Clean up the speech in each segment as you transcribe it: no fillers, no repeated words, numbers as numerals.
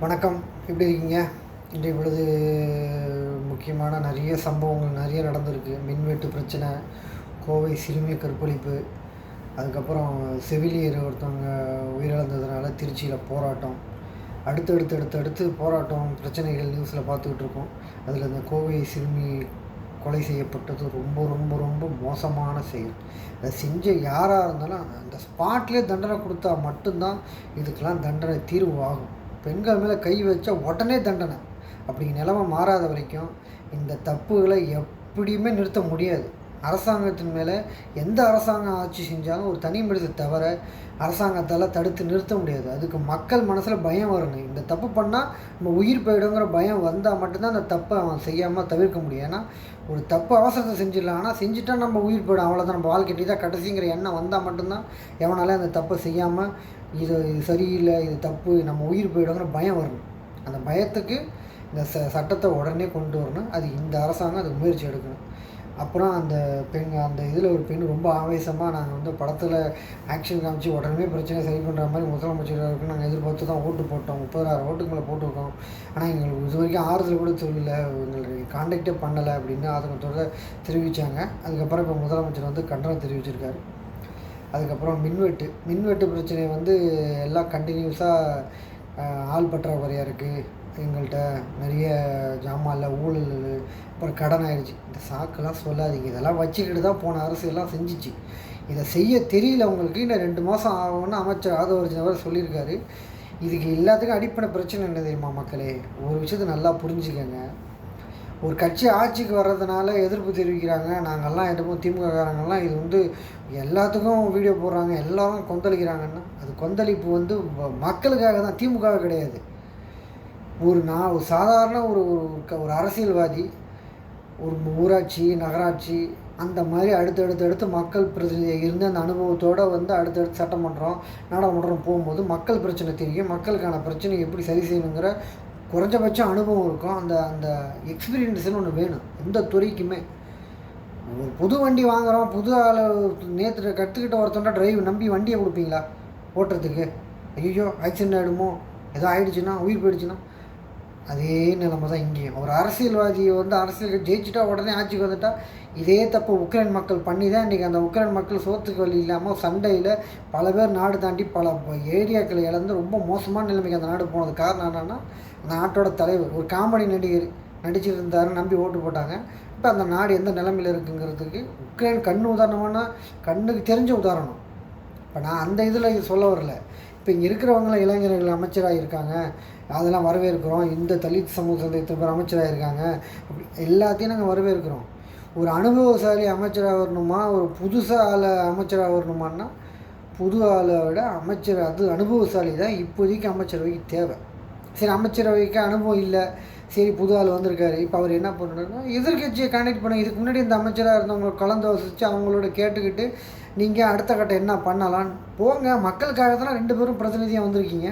வணக்கம். எப்படி இருக்கீங்க? இன்றைய பொழுது முக்கியமான நிறைய சம்பவங்கள் நிறைய நடந்திருக்கு. மின்வெட்டு பிரச்சனை, கோவை சிறுமி கற்பழிப்பு, அதுக்கப்புறம் செவிலியர் ஒருத்தவங்க உயிரிழந்ததுனால திருச்சியில் போராட்டம். அடுத்து போராட்டம் பிரச்சனைகள் நியூஸில் பார்த்துக்கிட்டு இருக்கோம். அதில் இந்த கோவை சிறுமி கொலை செய்யப்பட்டது ரொம்ப ரொம்ப ரொம்ப மோசமான செயல். அதை செஞ்ச யாராக இருந்தாலும் அந்த ஸ்பாட்லேயே தண்டனை கொடுத்தா மட்டும்தான் இதுக்கெல்லாம் தண்டனை தீர்வு ஆகும். பெண்கள் மேலே கை வச்சா உடனே தண்டனை. அப்படி நிலைமை மாறாத வரைக்கும் இந்த தப்புகளை எப்படியுமே நிறுத்த முடியாது. அரசாங்கத்தின் மேலே எந்த அரசாங்கம் ஆட்சி செஞ்சாலும் ஒரு தனி மனிதத்தை தவிர அரசாங்கத்தால் தடுத்து நிறுத்த முடியாது. அதுக்கு மக்கள் மனசில் பயம் வரணும். இந்த தப்பு பண்ணால் நம்ம உயிர் போயிடுங்கிற பயம் வந்தால் மட்டும்தான் அந்த தப்பை அவன் செய்யாமல் தவிர்க்க முடியும். ஏன்னா ஒரு தப்பு அவசரத்தை செஞ்சிடலாம், ஆனால் செஞ்சுட்டா நம்ம உயிர் போயிடும், அவ்வளோதான், நம்ம வாழ்க்கை தான் கடைசிங்கிற எண்ணம் வந்தால் மட்டும்தான் எவனால அந்த தப்பை செய்யாமல் இது சரியில்லை, இது தப்பு, நம்ம உயிர் போயிடுங்கிற பயம் வரணும். அந்த பயத்துக்கு இந்த சட்டத்தை உடனே கொண்டு வரணும். அது இந்த அரசாங்கம் அதுக்கு முயற்சி எடுக்கணும். அப்புறம் அந்த இதில் ஒரு பெண் ரொம்ப ஆவேசமாக நாங்கள் படத்தில் ஆக்ஷன் காமிச்சு உடனே பிரச்சனை சரி பண்ணுற மாதிரி முதலமைச்சராக இருக்குன்னு நாங்கள் எதிர்பார்த்து தான் ஓட்டு போட்டோம். 30,000 ஓட்டுக்கு மேலே போட்டிருக்கோம். ஆனால் எங்களுக்கு இது வரைக்கும் ஆறுதல் கூட சொல்லலை, எங்களுக்கு கான்டாக்டே பண்ணலை அப்படின்னு ஆதங்கத்தோடு தெரிவித்தாங்க. அதுக்கப்புறம் இப்போ முதலமைச்சர் கண்டனம் தெரிவிச்சிருக்காரு. அதுக்கப்புறம் மின்வெட்டு பிரச்சனை எல்லாம் கண்டினியூஸாக ஆள் பற்றாக்குறையாக இருக்குது. எங்கள்கிட்ட நிறைய ஜாமான்ல ஊழல், அப்புறம் கடன் ஆயிடுச்சு. இந்த சாக்கெல்லாம் சொல்லாதீங்க. இதெல்லாம் வச்சுக்கிட்டு தான் போன அரசு எல்லாம் செஞ்சிச்சு. இதை செய்ய தெரியல அவங்களுக்கு. இன்னும் 2 மாதம் ஆகும்னு அமைச்சர் ஆதவர்ஜன் அவர் சொல்லியிருக்காரு. இதுக்கு எல்லாத்துக்கும் அடிப்படை பிரச்சனை என்ன தெரியுமா மக்களே? ஒரு விஷயத்தை நல்லா புரிஞ்சுக்கங்க. ஒரு கட்சி ஆட்சிக்கு வர்றதுனால எதிர்ப்பு தெரிவிக்கிறாங்க. நாங்கள்லாம் என்னமோ திமுககாரங்கள்லாம் இது எல்லாத்துக்கும் வீடியோ போடுறாங்க, எல்லோரும் கொந்தளிக்கிறாங்கன்னா அது கொந்தளிப்பு மக்களுக்காக தான், திமுக கிடையாது. ஒரு சாதாரண ஒரு அரசியல்வாதி, ஒரு ஊராட்சி, நகராட்சி, அந்த மாதிரி அடுத்தடுத்து மக்கள் பிரதிநிதியாக இருந்து அந்த அனுபவத்தோடு அடுத்தடுத்து சட்டமன்றம், நாடாளுமன்றம் போகும்போது மக்கள் பிரச்சனை தெரியும். மக்களுக்கான பிரச்சனை எப்படி சரி செய்யணுங்கிற குறைஞ்சபட்ச அனுபவம் இருக்கும். அந்த எக்ஸ்பீரியன்ஸ்னு ஒன்று வேணும் எந்த துறைக்குமே. ஒரு புது வண்டி வாங்குகிறோம், புது ஆளை நேற்று கற்றுக்கிட்ட ஒருத்தோட டிரைவ் நம்பி வண்டியை கொடுப்பீங்களா ஓட்டுறதுக்கு? ஐயோ ஆக்சிடென்ட் ஆகிடுமோ, ஏதோ ஆகிடுச்சுன்னா, உயிர் போயிடுச்சுன்னா, அதே நிலைமை தான் இங்கேயும். ஒரு அரசியல்வாதி அரசியலுக்கு ஜெயிச்சுட்டா உடனே ஆட்சிக்கு வந்துட்டா இதே தப்பு உக்ரைன் மக்கள் பண்ணி தான் இன்றைக்கி அந்த உக்ரைன் மக்கள் சோத்துக்கு வழி இல்லாமல் சண்டையில் பல பேர் நாடு தாண்டி பல ஏரியாக்களை இழந்து ரொம்ப மோசமான நிலைமைக்கு அந்த நாடு போனது. காரணம் என்னென்னா அந்த நாட்டோட தலைவர் ஒரு காமெடி நடிகர் நடிச்சுட்டு இருந்தார், நம்பி ஓட்டு போட்டாங்க. இப்போ அந்த நாடு எந்த நிலைமையில் இருக்குங்கிறதுக்கு உக்ரைன் கண்ணுக்கு தெரிஞ்ச உதாரணம். இப்போ நான் அந்த இதில் சொல்ல வரல. இப்போ இங்கே இருக்கிறவங்களாம் இளைஞர்கள் அமைச்சராக இருக்காங்க, அதெல்லாம் வரவேற்கிறோம். இந்த தலித் சமூகத்தை இத்தனை பேர் அமைச்சராக இருக்காங்க, அப்படி எல்லாத்தையும் நாங்கள் வரவேற்கிறோம். ஒரு அனுபவசாலி அமைச்சராக வரணுமா, ஒரு புதுசாக ஆளை அமைச்சராக வரணுமான்னா புது ஆளை விட அமைச்சர் அனுபவசாலி தான் இப்போதைக்கு அமைச்சரவைக்கு தேவை. சரி, அமைச்சரவைக்கு அனுபவம் இல்லை, சரி புது ஆள் வந்திருக்காரு. இப்போ அவர் என்ன பண்ணுறாருன்னா எதிர்கட்சியை கான்டாக்ட் பண்ண, இதுக்கு முன்னாடி இந்த அமைச்சராக இருந்தவங்களை கலந்து வசித்து அவங்களோட கேட்டுக்கிட்டு நீங்கள் அடுத்த கட்டம் என்ன பண்ணலான்னு போங்க. மக்களுக்காக தான் 2 பேரும் பிரதிநிதியாக வந்திருக்கீங்க.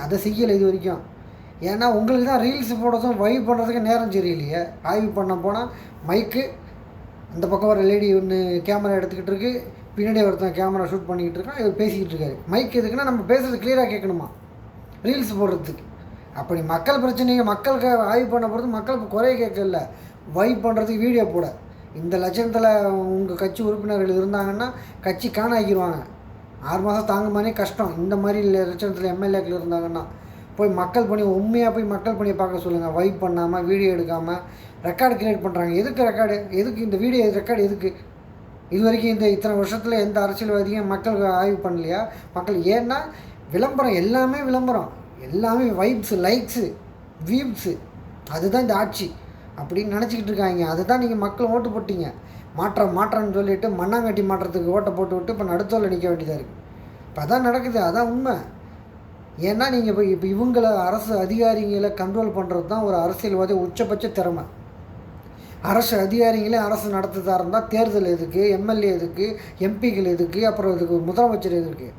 அதை செய்யலை இது வரைக்கும். ஏன்னா உங்களுக்கு தான் ரீல்ஸ் போடுறதும் வைவ் பண்ணுறதுக்கு நேரம் சரியில்லையே. ஆய்வு பண்ண போனால் மைக்கு அந்த பக்கம் ஒரு லேடி ஒன்று கேமரா எடுத்துக்கிட்டு இருக்கு, பின்னாடி ஒருத்தன் கேமரா ஷூட் பண்ணிக்கிட்டு இருக்கான், இவர் பேசிக்கிட்டு இருக்காரு. மைக் எதுக்குன்னா நம்ம பேசுகிறது கிளியராக கேட்கணுமா, ரீல்ஸ் போடுறதுக்கு. அப்படி மக்கள் பிரச்சனையை மக்களுக்கு ஆய்வு பண்ண போகிறது மக்களுக்கு குறைய கேட்கல, வைப் பண்ணுறதுக்கு வீடியோ போட. இந்த லட்சணத்தில் உங்கள் கட்சி உறுப்பினர்கள் இருந்தாங்கன்னா கட்சி ஆக்கிடுவாங்க. 6 மாதம் தாங்குமானே கஷ்டம். இந்த மாதிரி லட்சணத்தில் எம்எல்ஏக்கள் இருந்தாங்கன்னா போய் மக்கள் பணி உண்மையாக போய் மக்கள் பணியை பார்க்க சொல்லுங்கள். வைப் பண்ணாமல் வீடியோ எடுக்காமல் ரெக்கார்டு கிரியேட் பண்ணுறாங்க. எதுக்கு ரெக்கார்டு? எதுக்கு இந்த வீடியோ ரெக்கார்டு? எதுக்கு இது வரைக்கும் இத்தனை வருஷத்தில் எந்த அரசியல்வாதியும் மக்களுக்கு ஆய்வு பண்ணலையா? மக்கள் ஏன்னா விளம்பரம், எல்லாமே வைப்ஸு, லைக்ஸு, வியூஸு, அதுதான் இந்த ஆட்சி அப்படின்னு நினச்சிக்கிட்டு இருக்காங்க. அதுதான் நீங்கள் மக்கள் ஓட்டு போட்டீங்க. மாற்றம்னு சொல்லிவிட்டு மண்ணாங்கட்டி மாற்றத்துக்கு ஓட்டை போட்டு விட்டு இப்போ நடுத்தோல நிற்க வேண்டியதாக இருக்குது. இப்போ அதான் நடக்குது, அதான் உண்மை. ஏன்னா நீங்கள் இப்போ இவங்களை அரசு அதிகாரிகளை கண்ட்ரோல் பண்ணுறது தான் ஒரு அரசியல்வாதி உச்சபட்ச திறமை. அரசு அதிகாரிகளே அரசு நடத்துகிறதா இருந்தால் தேர்தல் எதுக்கு, எம்எல்ஏ எதுக்கு, எம்பிக்கள் எதுக்கு, அப்புறம் இதுக்கு முதலமைச்சர் எதுக்கு?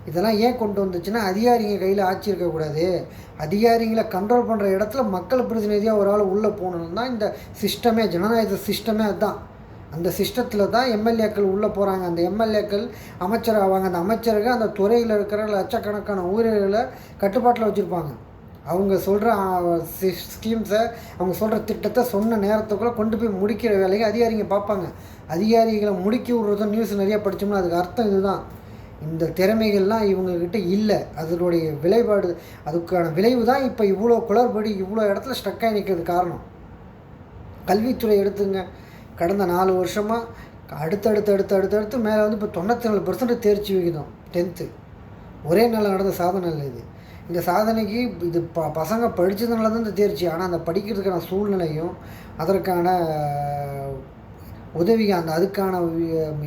இதெல்லாம் ஏன் கொண்டு வந்துச்சுன்னா அதிகாரிங்க கையில் ஆட்சி இருக்கக்கூடாது. அதிகாரிகளை கண்ட்ரோல் பண்ணுற இடத்துல மக்கள் பிரதிநிதியாக ஒரு ஆள் உள்ளே போகணுன்னு தான் இந்த சிஸ்டமே, ஜனநாயக சிஸ்டமே அதுதான். அந்த சிஸ்டத்தில் தான் எம்எல்ஏக்கள் உள்ளே போகிறாங்க. அந்த எம்எல்ஏக்கள் அமைச்சர் ஆவாங்க. அந்த அமைச்சர்கள் அந்த துறையில் இருக்கிற லட்சக்கணக்கான ஊழியர்களை கட்டுப்பாட்டில் வச்சுருப்பாங்க. அவங்க சொல்கிற ஸ்கீம்ஸை, அவங்க சொல்கிற திட்டத்தை சொன்ன நேரத்துக்குள்ளே கொண்டு போய் முடிக்கிற வேலையை அதிகாரிங்க பார்ப்பாங்க. அதிகாரிகளை முடுக்கி விட்றதும் நியூஸ் நிறையா படித்தோம்னா அதுக்கு அர்த்தம் இதுதான். இந்த திறமைகள்லாம் இவங்கக்கிட்ட இல்லை. அதனுடைய விளைபாடு, அதுக்கான விளைவு தான் இப்போ இவ்வளோ குளறுபடி, இவ்வளோ இடத்துல ஸ்ட்ரக்காகி நிற்கிறது காரணம். கல்வித்துறை எடுத்துங்க, கடந்த 4 வருஷமாக அடுத்தடுத்து மேலே வந்து இப்போ 94% தேர்ச்சி விகிதம் 10th. ஒரே நாளில் நடந்த சாதனை இல்லை இது. இந்த சாதனைக்கு இது பசங்க படித்ததுனால தான் இந்த தேர்ச்சி. ஆனால் அந்த படிக்கிறதுக்கான சூழ்நிலையும் அதற்கான உதவிங்க, அதுக்கான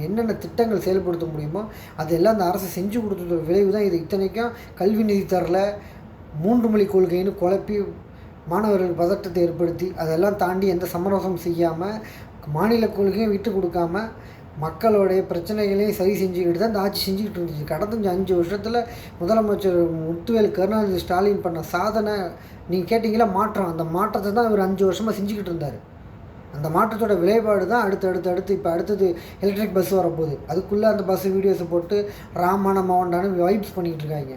என்னென்ன திட்டங்கள் செயல்படுத்த முடியுமோ அதெல்லாம் அந்த அரசு செஞ்சு கொடுத்ததோட விளைவு தான் இது. இத்தனைக்கும் கல்வி நிதி தரல, 3 மொழி கொள்கைன்னு குழப்பி மாணவர்களுக்கு பதட்டத்தை ஏற்படுத்தி, அதெல்லாம் தாண்டி எந்த சமரசம் செய்யாமல், மாநில கொள்கையும் விட்டு கொடுக்காம, மக்களுடைய பிரச்சனைகளையும் சரி செஞ்சுக்கிட்டு தான் இந்த ஆட்சி செஞ்சுக்கிட்டு இருந்துச்சு. கடந்த 5 வருஷத்தில் முதலமைச்சர் முத்துவேல் கருணாநிதி ஸ்டாலின் பண்ண சாதனை நீங்கள் கேட்டிங்களா மாற்றம். அந்த மாற்றத்தை தான் இவர் 5 வருஷமாக செஞ்சுக்கிட்டு இருந்தார். அந்த மாற்றத்தோட விளைபாடு தான் அடுத்து இப்போ அடுத்தது எலக்ட்ரிக் பஸ் வரப்போகுது. அதுக்குள்ளே அந்த பஸ் வீடியோஸை போட்டு ராமான மவண்டான வைப்ஸ் பண்ணிக்கிட்டு இருக்காங்க.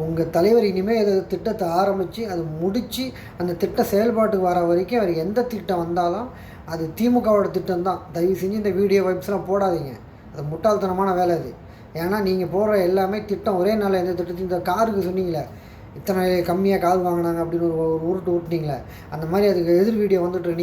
உங்கள் தலைவர் இனிமேல் அதை திட்டத்தை ஆரம்பித்து அதை முடித்து அந்த திட்டம் செயல்பாட்டுக்கு வர வரைக்கும் அவர் எந்த திட்டம் வந்தாலும் அது திமுகவோட திட்டம் தான். தயவு செஞ்சு இந்த வீடியோ வைப்ஸ்லாம் போடாதீங்க. அது முட்டாள்தனமான வேலை அது. ஏன்னா நீங்கள் போடுற எல்லாமே திட்டம் ஒரே நாளில் எந்த திட்டத்தையும், இந்த காருக்கு சொன்னீங்களே இத்தனை கம்மியாக கார் வாங்கினாங்க அப்படின்னு ஒரு உருட்டு விட்டிங்களே, அந்த மாதிரி அதுக்கு எதிர் வீடியோ வந்துட்டு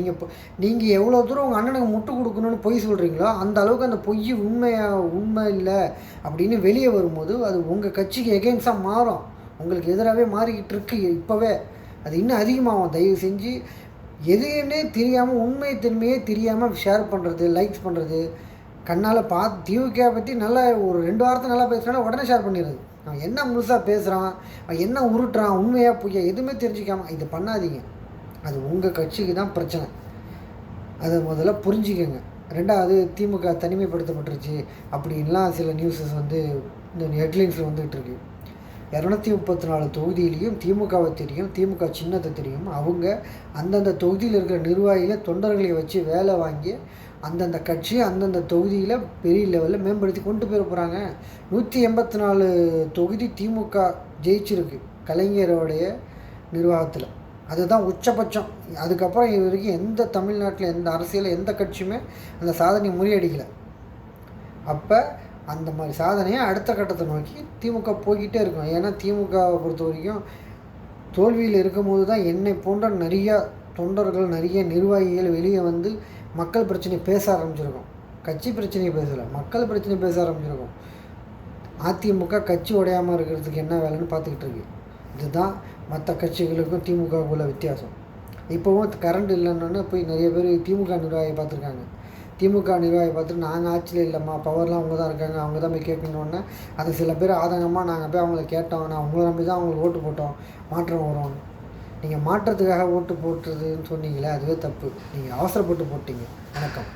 நீங்கள் எவ்வளோ தூரம் உங்கள் அண்ணனுக்கு முட்டு கொடுக்கணும்னு பொய் சொல்கிறீங்களோ அந்த அளவுக்கு அந்த பொய் உண்மை இல்லை அப்படின்னு வெளியே வரும்போது அது உங்கள் கட்சிக்கு எகெயின்ஸ்டாக மாறும். உங்களுக்கு எதிராகவே மாறிக்கிட்டு இருக்கு இப்போவே. அது இன்னும் அதிகமாகும். தயவு செஞ்சு எதுன்னே தெரியாமல், உண்மை தன்மையே தெரியாமல் ஷேர் பண்ணுறது, லைக்ஸ் பண்ணுறது, கண்ணால் பார்த்து திமுக பற்றி நல்லா ஒரு 2 வாரத்தை நல்லா பேசுகிறானா உடனே ஷேர் பண்ணிடுறது. அவன் என்ன முழுசாக பேசுகிறான், அவன் என்ன உருட்டுறான், உண்மையாக பொய்யா எதுவுமே தெரிஞ்சிக்காமல் இது பண்ணாதீங்க. அது உங்கள் கட்சிக்கு தான் பிரச்சனை. அதை முதல்ல புரிஞ்சுக்கோங்க. 2வது, திமுக தனிமைப்படுத்தப்பட்டுருச்சு அப்படின்லாம் சில நியூஸஸ் வந்து இந்த ஹெட்லைன்ஸில் வந்துகிட்டு இருக்கு. 234 தொகுதியிலையும் திமுகவை தெரியும், திமுக சின்னத்தை தெரியும். அவங்க அந்தந்த தொகுதியில் இருக்கிற நிர்வாகிகளை, தொண்டர்களை வச்சு வேலை வாங்கி அந்தந்த கட்சியை அந்தந்த தொகுதியில் பெரிய லெவலில் மேம்படுத்தி கொண்டு போய் போகிறாங்க. 184 தொகுதி திமுக ஜெயிச்சிருக்கு கலைஞரோடைய நிர்வாகத்தில். அதுதான் உச்சபட்சம். அதுக்கப்புறம் இது வரைக்கும் எந்த தமிழ்நாட்டில் எந்த அரசியலில் எந்த கட்சியுமே அந்த சாதனையை முறியடிக்கலை. அப்போ அந்த மாதிரி சாதனையை அடுத்த கட்டத்தை நோக்கி திமுக போய்கிட்டே இருக்கும். ஏன்னா திமுகவை பொறுத்த வரைக்கும் தோல்வியில் இருக்கும்போது தான் என்னை போன்ற நிறையா தொண்டர்கள், நிறைய நிர்வாகிகள் வெளியே வந்து மக்கள் பிரச்சனையை பேச ஆரம்பிச்சிருக்கோம். கட்சி பிரச்சனையை பேசலை, மக்கள் பிரச்சனையை பேச ஆரம்பிச்சிருக்கோம். அதிமுக கட்சி உடையாமல் இருக்கிறதுக்கு என்ன வேலைன்னு பார்த்துக்கிட்டு இருக்கு. இதுதான் மற்ற கட்சிகளுக்கும் திமுகவுக்குள்ள வித்தியாசம். இப்போவும் கரண்ட் இல்லைன்னு போய் நிறைய பேர் திமுக நிர்வாகியை பார்த்துருக்காங்க. திமுக நிர்வாகியை பார்த்துட்டு நாங்கள் ஆட்சியில் இல்லைம்மா, பவர்லாம் அவங்க தான் இருக்காங்க, அவங்க தான் போய் கேட்கணுன்னே அது சில பேர் ஆதங்கமாக நாங்கள் போய் அவங்கள கேட்டோம், நான் உங்களை நம்பி தான் அவங்களுக்கு ஓட்டு போட்டோம், மாற்றம் வரும். நீங்கள் மாற்றத்துக்காக ஓட்டு போட்டுறதுன்னு சொன்னீங்களே அதுவே தப்பு. நீங்கள் அவசரப்பட்டு போட்டீங்க. வணக்கம்.